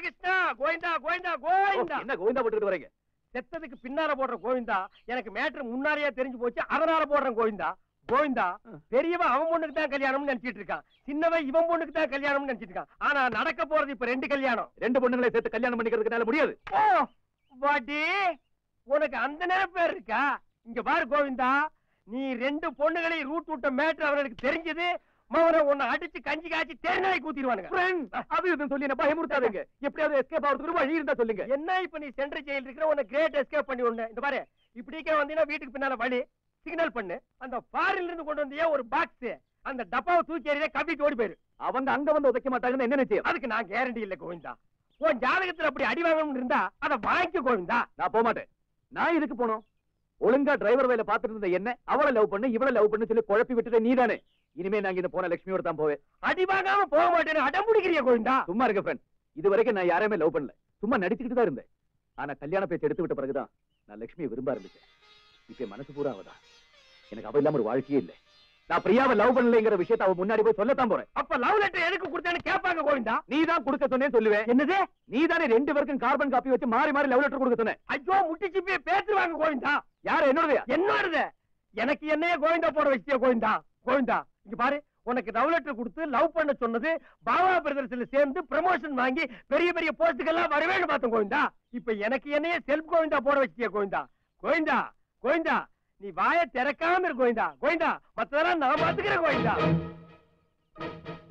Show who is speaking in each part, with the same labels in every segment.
Speaker 1: கிருஷ்ணா கோவிந்தா கோவிந்தா கோவிந்தா.
Speaker 2: என்ன கோவிந்தா போட்டுட்டு வரீங்க?
Speaker 1: செத்ததுக்கு பின்னால போடுற கோவிந்தா எனக்கு மேட்ரு முன்னாடியே தெரிஞ்சு போச்சு, அதனால போடுறேன் கோவிந்தா. கோவிந்தா பெரியவன் அவன் பொண்ணுக்கு தான் கல்யாணம்னு நினைச்சிட்டு இருக்கான், சின்னவன் இவன் பொண்ணுக்கு தான் கல்யாணம்னு நினைச்சிட்டு இருக்கான். ஆனா நடக்க போறது இப்ப 2 கல்யாணம்.
Speaker 2: 2 பொண்ணுங்களை சேர்த்து கல்யாணம் பண்ணிக்கிறதுக்கு முடியாது.
Speaker 1: ஓ வாட்டி, உனக்கு அந்த நேரம் இருக்கா? இங்க பாரு கோவிந்தா, நீ 2 பொண்ணுகளையும் ரூட் விட்ட மேட்ரு அவனுக்கு தெரிஞ்சது, மவனை உன்னை அடிச்சு கஞ்சி காய்ச்சி தேர்நாய் கூத்திடுவானுங்க.
Speaker 2: அது இதுன்னு சொல்லி என்ன பயமுறுத்தாதீங்க. எப்படியாவது எஸ்கேப் ஆகிறதுக்கு வழி இருந்தா சொல்லுங்க.
Speaker 1: என்ன இப்ப நீ சென்ட்ரல் ஜெயில் இருக்கிற, உன்னை கிரேட் எஸ்கேப் பண்ணி ஒண்ணு. இந்த பாரு, இப்படிக்கே வந்தீங்கன்னா வீட்டுக்கு பின்னால வழி சிக்னல் பண்ணு. அந்த ஃபாரின்ல இருந்து கொண்டு வந்தியே ஒரு பாக்ஸ், அந்த டப்பாவை தூக்கி எறிய கப்பிட்டு ஓடி போயிரு.
Speaker 2: அவங்க அங்க வந்து உதைக்க மாட்டாங்கன்னு என்ன நிச்சயம்?
Speaker 1: அதுக்கு நான் கேரண்டி இல்ல கோவிந்தா. உன் ஜாதகத்துல அப்படி அடி வாங்கணும்னு இருந்தா அதை வாங்கிக்க கோவிந்தா.
Speaker 2: நான் போக மாட்டேன். நான் இதுக்கு போனோம். ஒழுங்கா டிரைவர் வேலை பார்த்துட்டு இருந்த என்ன அவளை லவ் பண்ணு இவளை லவ் பண்ணு சொல்லி குழப்பி விட்டுட்டு நீதானே. இனிமே நாங்க இந்த போன லட்சுமியோட தான் போவேன்.
Speaker 1: அடி வாங்காம போக மாட்டேன்னு அடம் பிடிக்கிறிய கோவிந்தா.
Speaker 2: சும்மா இருக்க ஃப்ரெண்ட். இது வரைக்கும் நான் யாரையுமே லவ் பண்ணல, சும்மா நடிச்சுக்கிட்டு தான் இருந்தேன். ஆனா கல்யாண பேச்சு எடுத்து விட்ட பிறகுதான் நான் லட்சுமியை விரும்ப ஆரம்பிச்சேன். இப்ப மனசு பூரா அவதான். எனக்கு அவ இல்லாம ஒரு வாழ்க்கையே இல்லை. நான் பிரியாவை லவ் பண்ணலைங்கிற விஷயத்தை அவ முன்னாடி போய் சொல்லத்தான் போறேன்.
Speaker 1: அப்ப லவ் லெட்டர் எதுக்கு கொடுத்தேன்னு கேட்பாங்க கோவிந்தா.
Speaker 2: நீ தான் கொடுக்க சொன்னேன்னு சொல்லுவேன்.
Speaker 1: என்னது?
Speaker 2: நீ தானே 2 பேருக்கும் கார்பன் காப்பி வச்சு மாறி மாறி லவ் லெட்டர் கொடுக்க சொன்னேன்.
Speaker 1: ஐயோ முட்டிச்சு போய் பேசுவாங்க கோவிந்தா.
Speaker 2: யாரு? என்னோடது.
Speaker 1: என்னோடது. எனக்கு என்னையே கோவிந்தா போட வச்சியா கோவிந்தா. கோவிந்தா இங்க பாரு, உனக்கு லவ் லெட்டர் கொடுத்து லவ் பண்ண சொன்னது பாபா பிரதர்ஸ்ல சேர்ந்து ப்ரமோஷன் வாங்கி பெரிய பெரிய போஸ்டுக்கெல்லாம் வரவேன்னு பார்த்தோம் கோவிந்தா. இப்ப எனக்கு என்னையே செல்ஃப் கோவிந்தா போட வச்சியா கோவிந்தா. கோவிந்தா கோவிந்தா நீ வாய திறக்காம இரு கோவிந்தா. கோவிந்தா மத்ததெல்லாம் நான் பாத்துக்கிறேன் கோவிந்தா.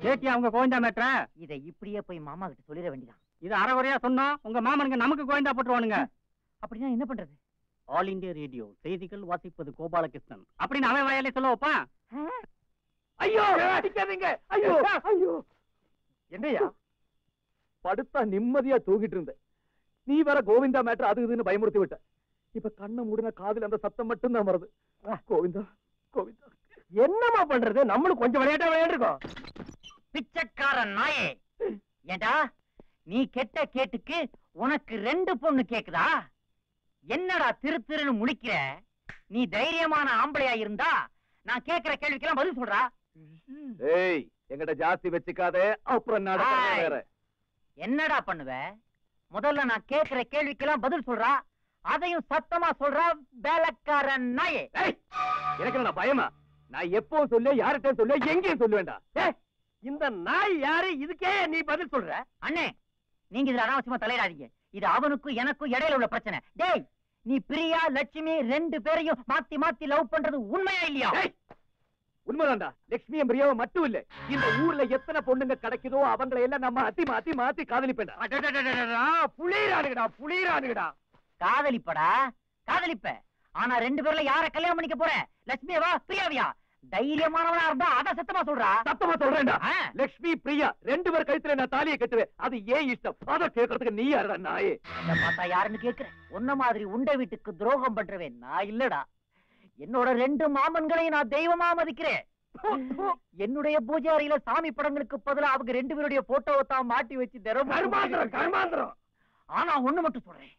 Speaker 3: கேட்டியா அவங்க கோவிந்தா மேட்ர?
Speaker 4: இதை இப்படியே போய் மாமா கிட்ட சொல்லிட வேண்டியதான்.
Speaker 3: இது அரைகுறையா சொன்னா உங்க மாமனுங்க நமக்கு கோவிந்தா போட்டுருவானுங்க.
Speaker 4: அப்படின்னா என்ன பண்றது?
Speaker 3: ஆல் இந்தியா ரேடியோ செய்திகள் வாசிப்பது கோபாலகிருஷ்ணன் அப்படின்னு அவன் வாயாலே சொல்ல வைப்பான்.
Speaker 1: ஐயோ அடிக்காதீங்க. ஐயோ ஐயோ. என்னையா
Speaker 2: படுத்தா நிம்மதியா தூங்கிட்டு இருந்தேன். நீ வேற கோவிந்தா மேட்டர் அது இதுன்னு பயமுறுத்தி விட்ட. இப்ப கண்ணை மூடின காதுல அந்த சத்தம் மட்டும் தான் வருது. கோவிந்தா கோவிந்தா.
Speaker 1: என்னமா பண்றது? நம்மளும் கொஞ்சம் விளையாட்டா விளையாண்டுருக்கோம்.
Speaker 4: பிச்சைக்காரன் நாயே, ஏண்டா நீ கெட்ட கேட்டுக்கு உனக்கு 2 பொண்ணு கேக்குதா? என்னடா திரு திருன்னு முழிக்கிற? நீ தைரியமான ஆம்பளையா இருந்தா நான் கேக்குற கேள்விக்கெல்லாம் பதில் சொல்றா.
Speaker 2: ஏய் எங்கிட்ட ஜாஸ்தி வச்சுக்காதே, அப்புறம் நடக்கிறது வேற.
Speaker 4: என்னடா பண்ணுவ? முதல்ல நான் கேக்குற கேள்விக்கெல்லாம் பதில் சொல்றா, அதையும் சத்தமா சொல்றா வேலைக்காரன் நாயே.
Speaker 2: எனக்கு என்ன பயமா? நான் எப்பவும் சொல்ல யார்கிட்ட சொல்ல எங்கேயும் சொல்லுவேண்டா.
Speaker 1: இந்த நாய் யாரு? இதுக்கே நீ பதில் சொல்ற?
Speaker 4: அண்ணே நீங்க இதுல அனாவசியமா தலையிடாதீங்க. இது அவனுக்கும் எனக்கும் இடையில உள்ள பிரச்சனை. டேய் நீ பிரியா லட்சுமி 2 பேரையும் மாத்தி மாத்தி லவ் பண்றது உண்மையா இல்லையா?
Speaker 2: உண்மைதான்டா. லட்சுமியும் பிரியாவை மட்டும் இல்ல, இந்த ஊர்ல எத்தனை பொண்ணுங்க கிடைக்குதோ அவங்களை எல்லாம் நம்ம அத்தி மாத்தி மாத்தி காதலிப்பேன்டா.
Speaker 1: புளிரானுங்கடா புளிரானுங்கடா.
Speaker 4: காதலிப்படா காதலிப்ப. ஆனா 2 பேர்ல யார கல்யாணம் பண்ணிக்க போற? லட்சுமியவா பிரியாவியா? தைரியமானவனா இருந்தா அத சத்தமா சொல்றா.
Speaker 2: சத்தமா சொல்றேன்டா. லட்சுமி பிரியா 2 பேர் கழுத்துல நான் தாலியை கட்டுவேன். அது ஏன் இஷ்டம்? அத கேட்கறதுக்கு நீ யாருடா நாயே?
Speaker 4: இத பார்த்தா யாருன்னு கேக்குற? உன்ன மாதிரி உண்டை வீட்டுக்கு துரோகம் பண்றவேன் நான் இல்லடா. என்னோட 2 மாமன்களையும் நான் தெய்வமா மதிக்கிறேன். என்னுடைய பூஜை அறையில சாமி படங்களுக்கு பதிலா அவங்க 2 பேருடைய போட்டோவை தான் மாட்டி வச்சு
Speaker 1: கர்மாந்திரம்.
Speaker 4: ஆனா ஒண்ணு மட்டும் சொல்றேன்,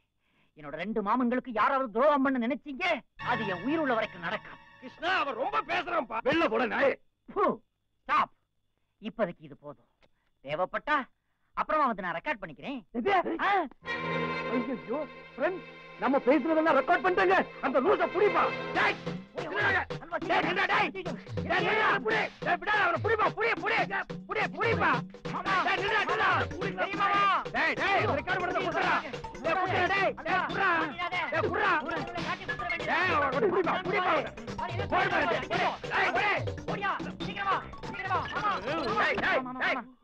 Speaker 4: என்னோட 2 மாமன்களுக்கு யாராவது துரோகம் பண்ண நினைச்சீங்க அது என் உயிர் உள்ள வரைக்கும் நடக்காது.
Speaker 1: கிருஷ்ணா அவன் ரொம்ப பேசுறான்ப்பா.
Speaker 2: வெளில போட நாயே.
Speaker 4: ஸ்டாப். இப்போதைக்கு இது போதும். தேவைப்பட்டா அப்புறமா வந்து நான் ரெக்கார்ட் பண்ணிக்கிறேன்.
Speaker 2: ஐயோ ஃப்ரெண்ட்ஸ், நம்ம பேசுறதெல்லாம் ரெக்கார்ட் பண்ணிட்டாங்க.
Speaker 1: அந்த லூச புடிப்பா. டேய்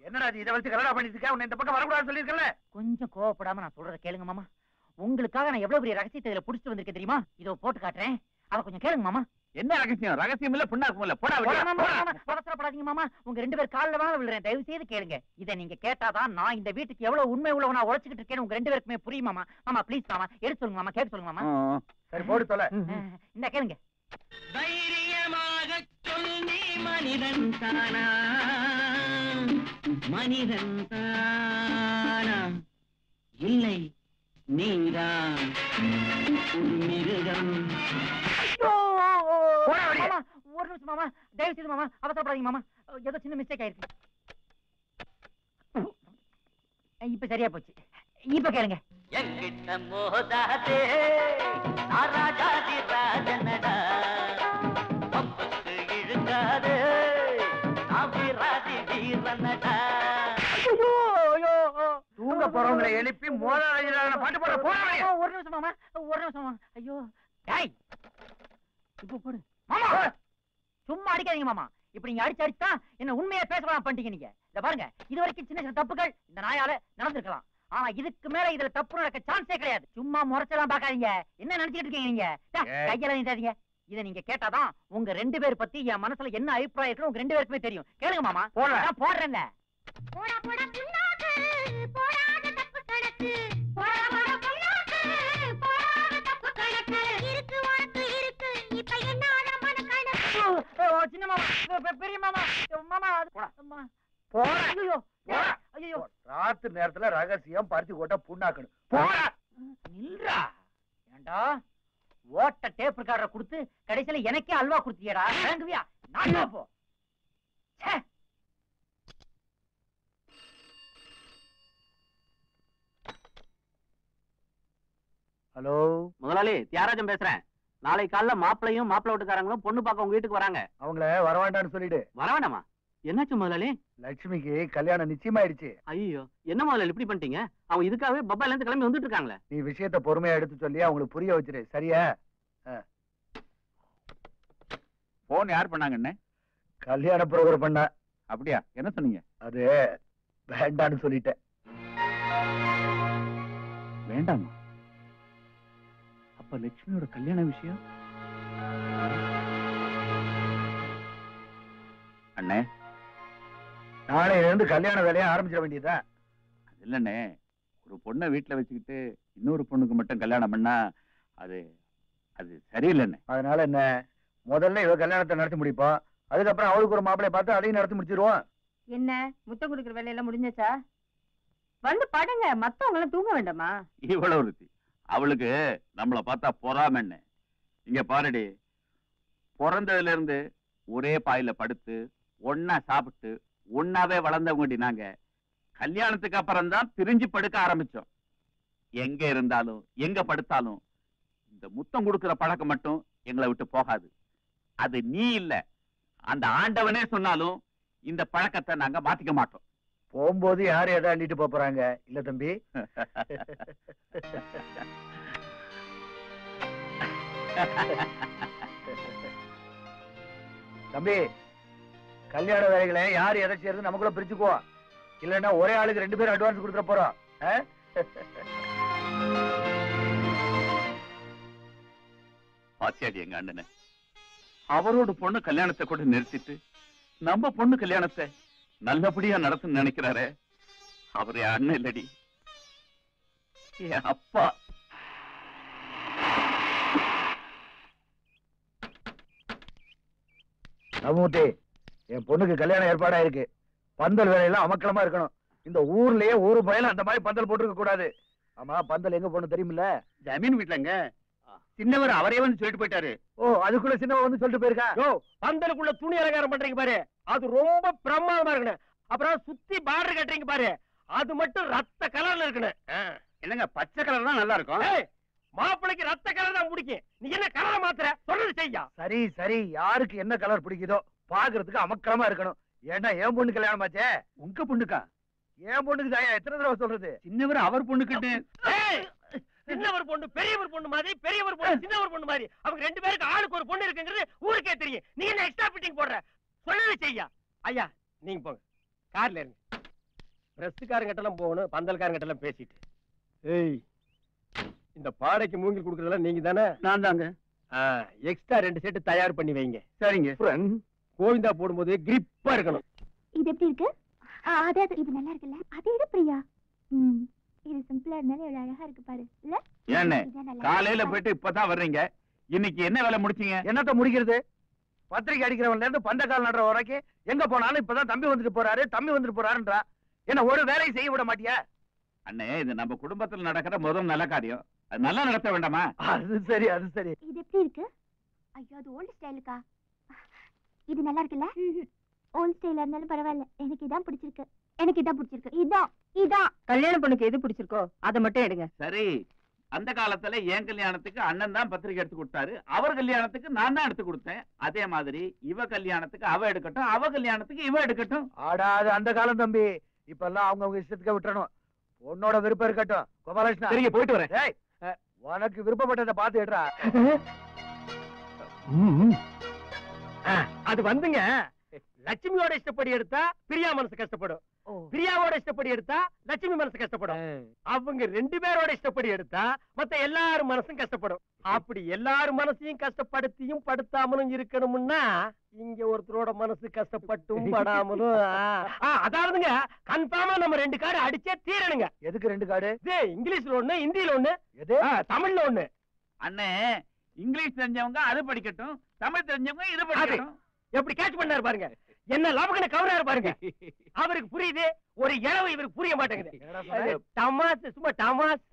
Speaker 1: என்னடா இதை வச்சு கலடா பண்ணிட்டு இருக்க? உன்னை இந்த பக்கம் வரக்கூடாதுன்னு சொல்லிருக்கல.
Speaker 4: கொஞ்சம் கோவப்படாம நான் சொல்றத கேளுங்க மாமா. உங்களுக்காக நான் எவ்வளவு பெரிய ரகசியத்தை இதுல புடிச்சிட்டு வந்திருக்கேன் தெரியுமா? இதோ போட்டு காட்டுறேன், அத கொஞ்சம் கேளுங்க மாமா.
Speaker 1: என்ன ரகசியம்? ரகசியம் இல்ல புண்ணாக்கும் இல்ல. போடா
Speaker 4: பதற்றப்படாதீங்க மாமா. உங்க 2 பேர் கால்ல தான் விழுறேன், தயவு செய்து கேளுங்க. இதை நீங்க கேட்டாதான் நான் இந்த வீட்டுக்கு எவ்வளவு உண்மை உள்ளவனா உழைச்சிட்டு இருக்கேன்னு உங்க 2 பேருக்குமே புரியும் மாமா. மாமா ப்ளீஸ் மாமா, எடுத்து சொல்லுங்க மாமா, கேட்டு சொல்லுங்க மாமா.
Speaker 1: சரி போடு தொலை.
Speaker 4: இந்த கேளுங்க.
Speaker 5: தைரியமாக சொல்லி மனிதன் தானா, மனிதன் தானா, இல்லை நீதான் மிருகம்.
Speaker 4: ஒரு நிமிஷம் மாமா, தயவு செய்து மாமா அவசரப்படாதீங்க மாமா. ஏதோ சின்ன மிஸ்டேக் ஆயிருக்கு. இப்ப சரியா போச்சு. இப்ப கேளுங்க.
Speaker 5: எங்கிட்ட மோதாதே நான் ராஜாதி ராஜனடா பம்புக்கு இழுக்காதே நான் வீராதி வீரனடா.
Speaker 1: தூங்க போறவங்களை எழுப்பி மோதாத பாட்டு போட போறாங்க.
Speaker 4: ஒரு நிமிஷம் மாமா, ஒரு நிமிஷம் மாமா. ஐயோ டேய், இப்ப போடு மாமா. சும்மா அடிக்காதீங்க மாமா. இப்படி நீங்க அடிச்சு அடிச்சா என்ன உண்மையா பேசலாம் பண்ணிட்டீங்க நீங்க. இத பாருங்க, இது வரைக்கும் சின்ன சின்ன தப்புகள் இந்த நாயால நடந்திருக்கலாம். ஆனா இதுக்கு மேல இதுல தப்பு நடக்க சான்ஸே கிடையாது. சும்மா முறைச்சலாம் பாக்காதீங்க. என்ன நினைச்சிட்டு இருக்கீங்க நீங்க? கையெல்லாம் நீட்டாதீங்க. இத நீங்க கேட்டாதான் உங்க 2 பேர் பத்தி என் மனசுல என்ன அபிப்பிராயம் இருக்குன்னு உங்க 2 பேருக்குமே தெரியும். கேளுங்க மாமா. போடுறேன்ல.
Speaker 6: போடா போடா புண்ணாக்கு போடாத தப்பு கணக்கு போடா போடா புண்ணாக்கு போடாத தப்பு கணக்கு இருக்கு உனக்கு இருக்கு இப்ப என்ன மன கணக்கு.
Speaker 4: சின்ன மாமா, பெரிய மாமா, மாமா
Speaker 1: போடா.
Speaker 4: ஐயோ ஐயோ
Speaker 1: ராத்திரி நேரத்துல ரகசியம் பருத்தி கொட்ட புண்ணாக்கணும். போடா.
Speaker 4: நில்றா. ஏண்டா ஓட்ட டேப் ரெக்கார்டரை கொடுத்து கடைசியில எனக்கே அல்வா கொடுத்தியடா. வாங்குவியா? நான் போ. ச்சே.
Speaker 1: ஹலோ
Speaker 3: முதலாளி, தியாகராஜன் பேசுறேன். நாளை காலைல மாப்பிளையும் மாப்பிள்ளை வீட்டுக்காரங்களும் பொண்ணு பார்க்க உங்க வீட்டுக்கு வராங்க.
Speaker 1: அவங்கள வரவேண்டான்னு சொல்லிடு.
Speaker 3: வர வேண்டாமா? என்னாச்சு முதலாளி?
Speaker 1: லட்சுமிக்கு கல்யாணம் நிச்சயமாயிடுச்சு.
Speaker 3: ஐயோ, என்ன முதலாளி இப்படி பண்ணிட்டீங்க? அவங்க இதுக்காகவே பப்பாயில இருந்து கிளம்பி வந்துட்டு இருக்காங்களே.
Speaker 1: நீ விஷயத்த பொறுமையா எடுத்து சொல்லி அவங்களுக்கு புரிய வச்சிரு. சரியா?
Speaker 2: போன் யார் பண்ணாங்கன்னு?
Speaker 1: கல்யாண புரோகிராம் பண்ண.
Speaker 2: அப்படியா? என்ன சொன்னீங்க?
Speaker 1: அது வேண்டான்னு சொல்லிட்டேன்.
Speaker 2: வேண்டாமா? அப்ப லட்சுமியோட கல்யாண விஷயம்? அண்ணே,
Speaker 1: நாளையில இருந்து கல்யாண வேலையை ஆரம்பிச்சிட வேண்டியதுதான்.
Speaker 2: அது இல்லண்ணே, ஒரு பொண்ணை வீட்டுல வச்சுக்கிட்டு இன்னொரு பொண்ணுக்கு மட்டும் கல்யாணம் பண்ணா அது அது சரியில்லைண்ணே.
Speaker 1: அதனால என்ன, முதல்ல இவ கல்யாணத்தை நடத்தி முடிப்போம். அதுக்கப்புறம் அவளுக்கு ஒரு மாப்பிளைய பார்த்து அதையும் நடத்தி முடிச்சிருவோம்.
Speaker 7: என்ன முத்தம் கொடுக்குற வேலையெல்லாம் முடிஞ்சாச்சா? வந்து படுங்க, மத்தவங்க எல்லாம் தூங்க வேண்டாமா?
Speaker 2: இவ்வளவு ஒருத்தி, அவளுக்கு நம்மள பார்த்தா பொறாமண்ணே. இங்க பாருடி, பிறந்ததுல இருந்து ஒரே பாயில படுத்து ஒன்னா சாப்பிட்டு ஒன்னாவே வளர்ந்தவங்கடி நாங்க. கல்யாணத்துக்கு அப்புறம் தான் பிரிஞ்சு படுக்க ஆரம்பிச்சோம். எங்க இருந்தாலும் எங்க படுத்தாலும் இந்த முத்தம் கொடுக்கிற பழக்கம் மட்டும் எங்களை விட்டு போகாது. அது நீ இல்ல, அந்த ஆண்டவனே சொன்னாலும் இந்த பழக்கத்தை நாங்க மாத்திக்க மாட்டோம்.
Speaker 1: போகும்போது யாரும் எதை அள்ளிட்டு போறாங்க இல்ல தம்பி? தம்பி, கல்யாண வேலைகளை யாரு எதை செய்யறது நமக்குள்ள பிரிச்சுக்குவோம். இல்லன்னா ஒரே ஆளுக்கு 2 பேரும் அட்வான்ஸ் கொடுத்துட போறோம்.
Speaker 2: பாத்தியாடி எங்க அண்ணனை, அவரோட பொண்ணு கல்யாணத்தை கூட நிறுத்திட்டு நம்ம பொண்ணு கல்யாணத்தை நல்லபடியா நடத்துன்னு நினைக்கிறாரே, அவரே அண்ணன் இல்லடி, என் அப்பா.
Speaker 1: நவமூர்த்தி, என் பொண்ணுக்கு கல்யாணம் ஏற்பாடா இருக்கு. பந்தல் வேலையெல்லாம் அமக்கலமா இருக்கணும். இந்த ஊர்லயே ஒரு பயல அந்த மாதிரி பந்தல் போட்டுருக்க கூடாது. ஆமா, பந்தல் எங்க போன தெரியுமில்ல?
Speaker 3: ஜமீன் வீட்டுலங்க. சின்னவர் அவரே வந்து சொல்லிட்டு போயிட்டாரு.
Speaker 1: ஓ, அதுக்குள்ள சின்னவ வந்து சொல்லிட்டு போயிருக்கா? பந்தலுக்குள்ள துணி அலங்காரம் பண்றீங்க பாரு, அது ரொம்ப பிரமாதமா இருக்கணும். அப்புறம் சுத்தி பார்டர் கட்டுறீங்க பாரு, அது மட்டும் ரத்த கலர்ல இருக்கணும்.
Speaker 3: என்னங்க, பச்சை கலர் தான் நல்லா இருக்கும்.
Speaker 1: மாப்பிளைக்கு ரத்த கலர் தான் பிடிக்கும். நீ என்ன கலரை மாத்துற? சொல்றது செய்யா. சரி சரி, யாருக்கு என்ன கலர் பிடிக்குதோ பாக்குறதுக்கு அமக்கலமா இருக்கணும். ஏன்னா என் பொண்ணு கல்யாணம் ஆச்சே.
Speaker 2: உங்க பொண்ணுக்கா?
Speaker 1: என் பொண்ணுக்கு தான் எத்தனை தடவை சொல்றது?
Speaker 2: சின்னவர் அவர் பொண்ணுக்கிட்டு.
Speaker 1: சின்னவர் பொண்ணு பெரியவர் பொண்ணு மாதிரி, பெரியவர் பொண்ணு சின்னவர் பொண்ணு மாதிரி. அவங்க 2 பேருக்கு ஆளுக்கு ஒரு பொண்ணு இருக்குங்கிறது ஊருக்கே தெரியும். நீ என்ன எக்ஸ்ட்ரா ஃபிட்டிங் போடுற? சொல்றது செய்யா. ஐயா நீங்க போங்க, கார்ல இருங்க. பிரஸ்காரங்கிட்டலாம் போகணும், பந்தல்காரங்கிட்டலாம் பேசிட்டு. ஏய், இந்த பாடைக்கு மூங்கில் கொடுக்கறதெல்லாம் நீங்க தானே?
Speaker 2: நான் தாங்க.
Speaker 1: எக்ஸ்ட்ரா 2 செட் தயார் பண்ணி வைங்க.
Speaker 2: சரிங்க.
Speaker 1: கோவிந்தா போடும்போது கிரிப்பா இருக்கணும்.
Speaker 6: இது எப்படி இருக்கு? அது இது நல்லா இருக்குல்ல? அது எது பிரியா? இது சிம்பிளா இருந்தாலும் எவ்வளவு அழகா இருக்கு பாரு. இல்ல
Speaker 2: ஏண்ணே, காலையில போயிட்டு இப்பதான் வர்றீங்க, இன்னைக்கு என்ன வேலை முடிச்சீங்க?
Speaker 1: என்னத்த முடிக்கிறது? பத்திரிக்கை அடிக்கிறவன்ல இருந்து பந்தக்கால் நடுற வரைக்கும் எங்க போனாலும் இப்பதான் தம்பி வந்துட்டு போறாரு, தம்பி வந்துட்டு போறாருன்றா. என்ன ஒரு வேலையை செய்ய விட மாட்டியா?
Speaker 2: அண்ணே, இது நம்ம குடும்பத்துல நடக்கிற முதல் நல்ல காரியம், அது நல்லா நடத்த வேண்டாமா?
Speaker 1: அது சரி, அது சரி.
Speaker 6: இது எப்படி இருக்கு? ஐயோ, அது ஓல்ட் ஸ்டைலுக்கா? இது நல்லா இருக்குல்ல? ஓல்ட் ஸ்டைலா இருந்தாலும் பரவாயில்ல, எனக்கு இதான் பிடிச்சிருக்கு. எனக்கு இதான் பிடிச்சிருக்கு. இதான்
Speaker 7: கல்யாண பொண்ணுக்கு எது பிடிச்சிருக்கோ அதை மட்டும் எடுங்க.
Speaker 8: சரி, அந்த காலத்துல என் கல்யாணத்துக்கு அண்ணன் தான் பத்திரிக்கை எடுத்து கொடுத்தாரு, அவர் கல்யாணத்துக்கு நான் தான் எடுத்து கொடுத்தேன். அதே மாதிரி இவ கல்யாணத்துக்கு அவ எடுக்கட்டும், அவ கல்யாணத்துக்கு இவ எடுக்கட்டும்.
Speaker 2: ஆடாது அந்த காலம் தம்பி. இப்ப எல்லாம் அவங்க இஷ்டத்துக்கு விட்டுறணும். உன்னோட விருப்பம் இருக்கட்டும் கோபாலகிருஷ்ணா.
Speaker 1: சரிங்க, போயிட்டு வரேன்.
Speaker 2: ஏய், உனக்கு விருப்பப்பட்டதை பார்த்து எடுறா.
Speaker 1: அது வந்துங்க, லட்சுமியோட இஷ்டப்படி எடுத்தா பிரியா மனசு கஷ்டப்படும், பிரியாவோட இஷ்டப்படி எடுத்தா லட்சுமி மனசு கஷ்டப்படும், அவங்க 2 பேரோட இஷ்டப்படி எடுத்தா மத்த எல்லாரும் மனசும் கஷ்டப்படும். அப்படி எல்லாரும் மனசையும் கஷ்டப்படுத்தியும் படுத்தாமலும் இருக்கணும்னா இங்க ஒருத்தரோட மனசு கஷ்டப்பட்டும் படாமலும் அதாவதுங்க கன்ஃபார்மா நம்ம 2 கார்டு அடிச்சே தீரணுங்க.
Speaker 2: எதுக்கு 2 கார்டு?
Speaker 1: இங்கிலீஷ்ல ஒண்ணு, ஹிந்தியில ஒண்ணு,
Speaker 2: எது?
Speaker 1: தமிழ்ல ஒண்ணு.
Speaker 8: அண்ணே, இங்கிலீஷ் தெரிஞ்சவங்க அது படிக்கட்டும், தமிழ் தெரிஞ்சவங்க இது படிக்கட்டும்.
Speaker 1: எப்படி கேட்ச் பண்ணாரு பாருங்க, என்ன லாபகன கவராரு பாருங்க. அவருக்கு புரியுது, ஒரு இளவு இவருக்கு புரிய மாட்டேங்குது.
Speaker 2: என்னடா சொன்ன?
Speaker 1: தமாஸ், சும்மா தமாஸ்.